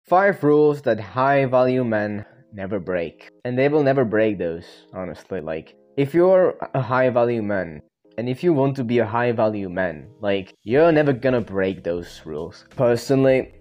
5 rules that high value men never break. And they will never break those, honestly. Like, if you're a high value man, and if you want to be a high value man, like, you're never gonna break those rules. Personally,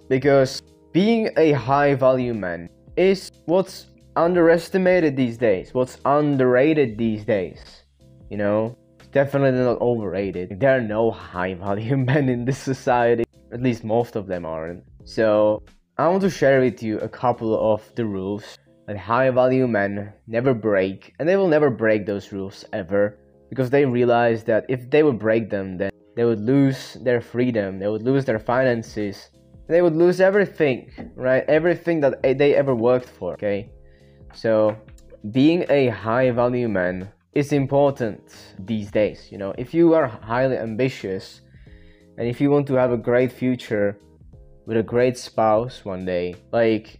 because being a high value man is what's underestimated these days, what's underrated these days, you know? Definitely not overrated. There are no high value men in this society, at least most of them aren't. So I want to share with you a couple of the rules that high value men never break, and they will never break those rules ever, because they realize that if they would break them, then they would lose their freedom, they would lose their finances, they would lose everything, right? Everything that they ever worked for, okay? So being a high value man is important these days, you know? If you are highly ambitious and if you want to have a great future with a great spouse one day, like,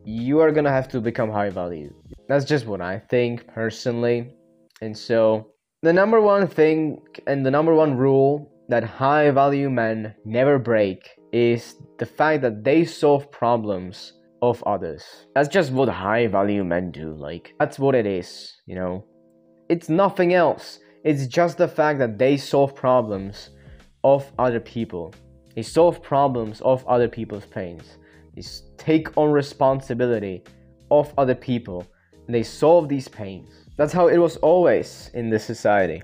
you are gonna have to become high value. That's just what I think personally. And so the number one thing and the number one rule that high value men never break is the fact that they solve problems of others. That's just what high value men do. Like, that's what it is, you know? It's nothing else. It's just the fact that they solve problems of other people. They solve problems of other people's pains. They take on responsibility of other people, and they solve these pains. That's how it was always in this society.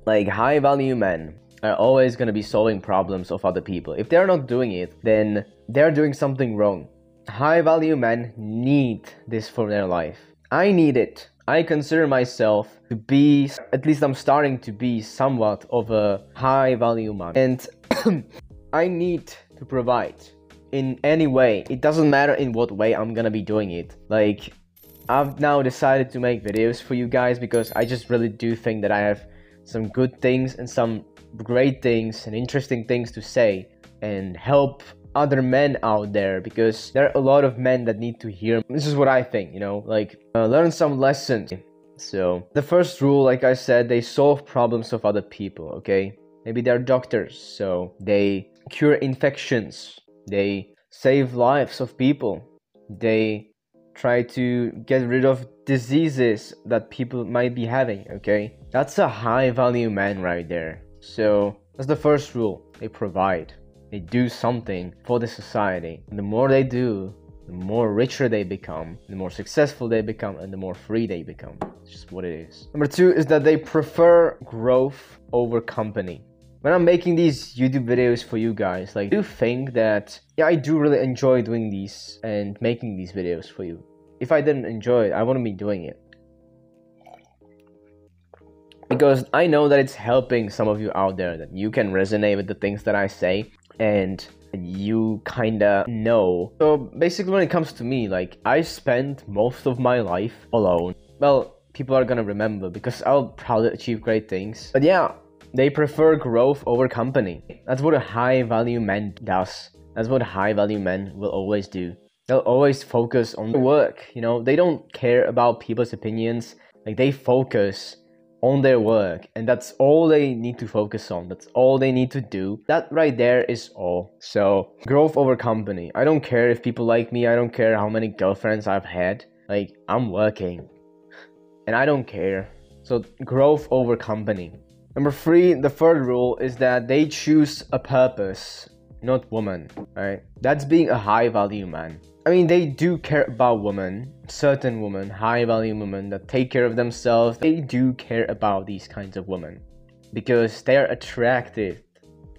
Like, high value men are always going to be solving problems of other people. If they're not doing it, then they're doing something wrong. High value men need this for their life. I need it. I consider myself to be, at least I'm starting to be, somewhat of a high value man. And I need to provide in any way. It doesn't matter in what way I'm gonna be doing it. Like, I've now decided to make videos for you guys because I just really do think that I have some good things and some great things and interesting things to say and help other men out there, because there are a lot of men that need to hear. This is what I think, you know, like, learn some lessons. So the first rule, like I said, they solve problems of other people, okay? Maybe they're doctors, so they cure infections, they save lives of people, they try to get rid of diseases that people might be having, okay? That's a high value man right there. So that's the first rule. They provide. They do something for the society. And the more they do, the more richer they become, the more successful they become, and the more free they become. It's just what it is. Number 2 is that they prefer growth over company. When I'm making these YouTube videos for you guys, like, I do think that, yeah, I do really enjoy doing these and making these videos for you. If I didn't enjoy it, I wouldn't be doing it. Because I know that it's helping some of you out there, that you can resonate with the things that I say, and you kinda know. So basically, when it comes to me, like, I spent most of my life alone. Well, people are gonna remember because I'll probably achieve great things. But yeah, they prefer growth over company. That's what a high value man does. That's what high value men will always do. They'll always focus on the work, you know? They don't care about people's opinions. Like, they focus on their work, and that's all they need to focus on. That's all they need to do. That right there is all. So, growth over company. I don't care if people like me. I don't care how many girlfriends I've had. Like, I'm working, and I don't care. So, growth over company. Number 3, the third rule is that they choose a purpose, not woman, right? That's being a high value man. I mean, they do care about women, certain women, high value women that take care of themselves. They do care about these kinds of women because they are attracted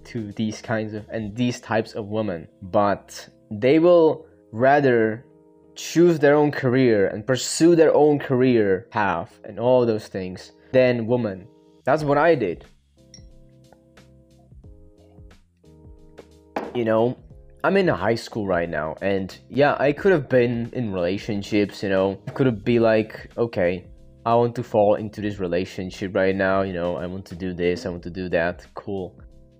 to these kinds of and these types of women. But they will rather choose their own career and pursue their own career path and all those things than women. That's what I did. You know, I'm in high school right now, and yeah, I could have been in relationships, you know. Could have been like, okay, I want to fall into this relationship right now, you know, I want to do this, I want to do that, cool.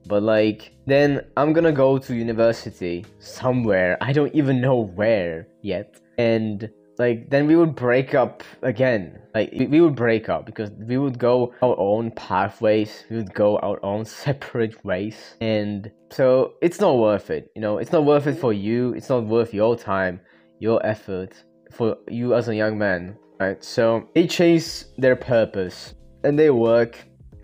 But like, then I'm gonna go to university somewhere, I don't even know where yet, and like then we would break up again. Like we would break up because we would go our own pathways, we would go our own separate ways, and so it's not worth it. You know, it's not worth it for you, it's not worth your time, your effort, for you as a young man, right? So they chase their purpose and they work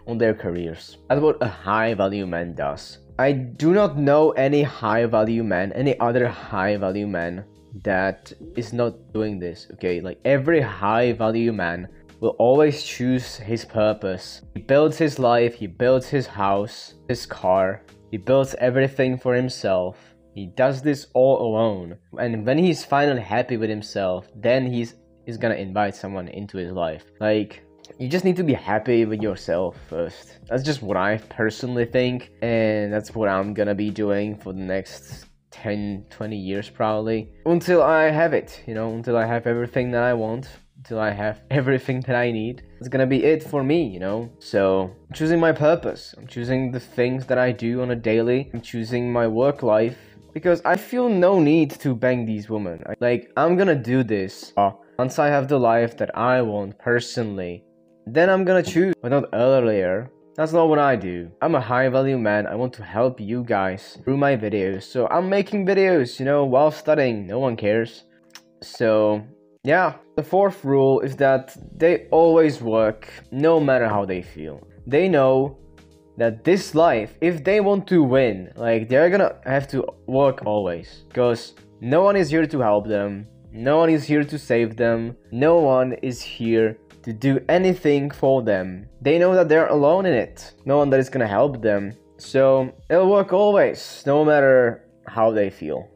on their careers. That's what a high value man does. I do not know any high value man, any other high value man that is not doing this. Okay, like every high value man will always choose his purpose. He builds his life, he builds his house, his car, he builds everything for himself. He does this all alone, and when he's finally happy with himself, then he's gonna invite someone into his life. Like, you just need to be happy with yourself first. That's just what I personally think, and that's what I'm gonna be doing for the next 10-20 years probably, until I have it, you know, until I have everything that I want, until I have everything that I need. It's gonna be it for me, you know. So I'm choosing my purpose, I'm choosing the things that I do on a daily, I'm choosing my work life, because I feel no need to bang these women. Like, I'm gonna do this once I have the life that I want personally, then I'm gonna choose, but not earlier. That's not what I do. I'm a high value man. I want to help you guys through my videos. So I'm making videos, you know, while studying. No one cares. So yeah, the fourth rule is that they always work no matter how they feel. They know that this life, if they want to win, like, they're gonna have to work always, because no one is here to help them. No one is here to save them. No one is here to do anything for them. They know that they're alone in it. No one that is gonna help them. So it'll work always, no matter how they feel.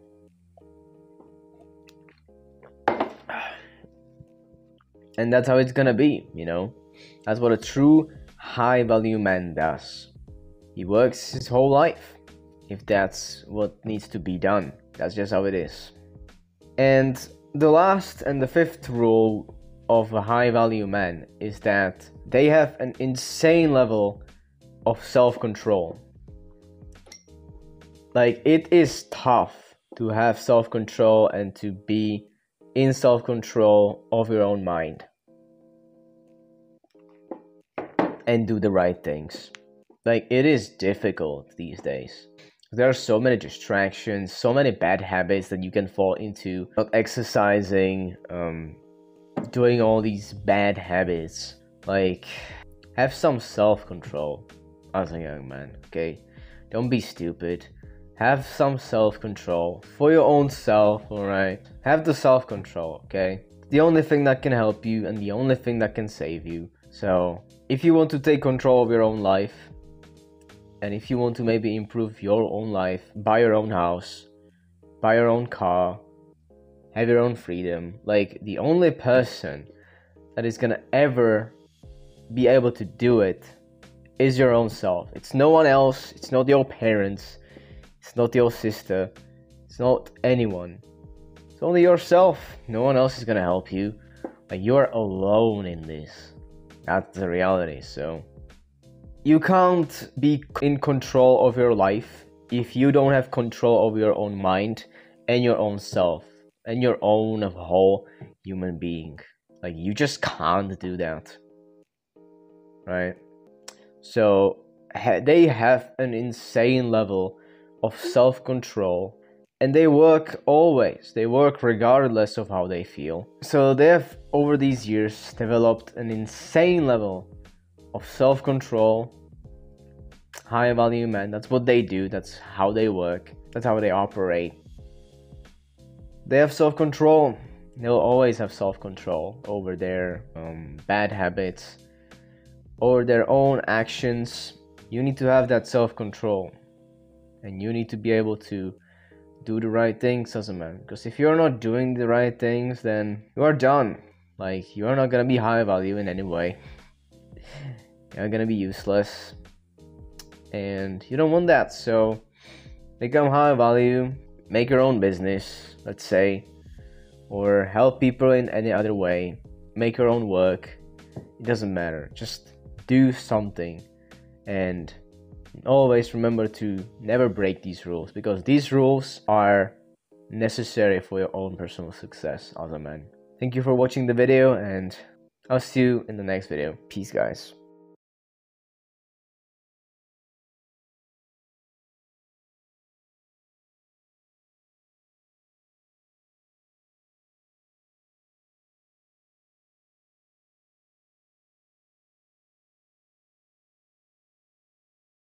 And that's how it's gonna be, you know? That's what a true high value man does. He works his whole life, if that's what needs to be done. That's just how it is. And the last and the fifth rule of a high value man is that they have an insane level of self-control. Like, it is tough to have self-control and to be in self-control of your own mind and do the right things. Like, it is difficult these days. There are so many distractions, so many bad habits that you can fall into. Not exercising, doing all these bad habits. Like, have some self-control as a young man, okay? Don't be stupid. Have some self-control for your own self, alright? Have the self-control, okay? The only thing that can help you and the only thing that can save you. So, if you want to take control of your own life, and if you want to maybe improve your own life, buy your own house, buy your own car, have your own freedom, like, the only person that is gonna ever be able to do it is your own self. It's no one else, it's not your parents, it's not your sister, it's not anyone. It's only yourself. No one else is gonna help you. Like, you're alone in this. That's the reality. So you can't be in control of your life if you don't have control of your own mind and your own self and your own whole human being. Like, you just can't do that, right? So they have an insane level of self-control, and they work always. They work regardless of how they feel. So they have, over these years, developed an insane level of self-control. High value men, that's what they do, that's how they work, that's how they operate. They have self-control. They'll always have self-control over their bad habits or their own actions. You need to have that self-control, and you need to be able to do the right things as a man, because if you're not doing the right things, then you are done. Like, you're not gonna be high value in any way. You're gonna be useless, and you don't want that. So become high value, make your own business, let's say, or help people in any other way, make your own work. It doesn't matter, just do something, and always remember to never break these rules, because these rules are necessary for your own personal success as a man. Thank you for watching the video, and I'll see you in the next video. Peace, guys.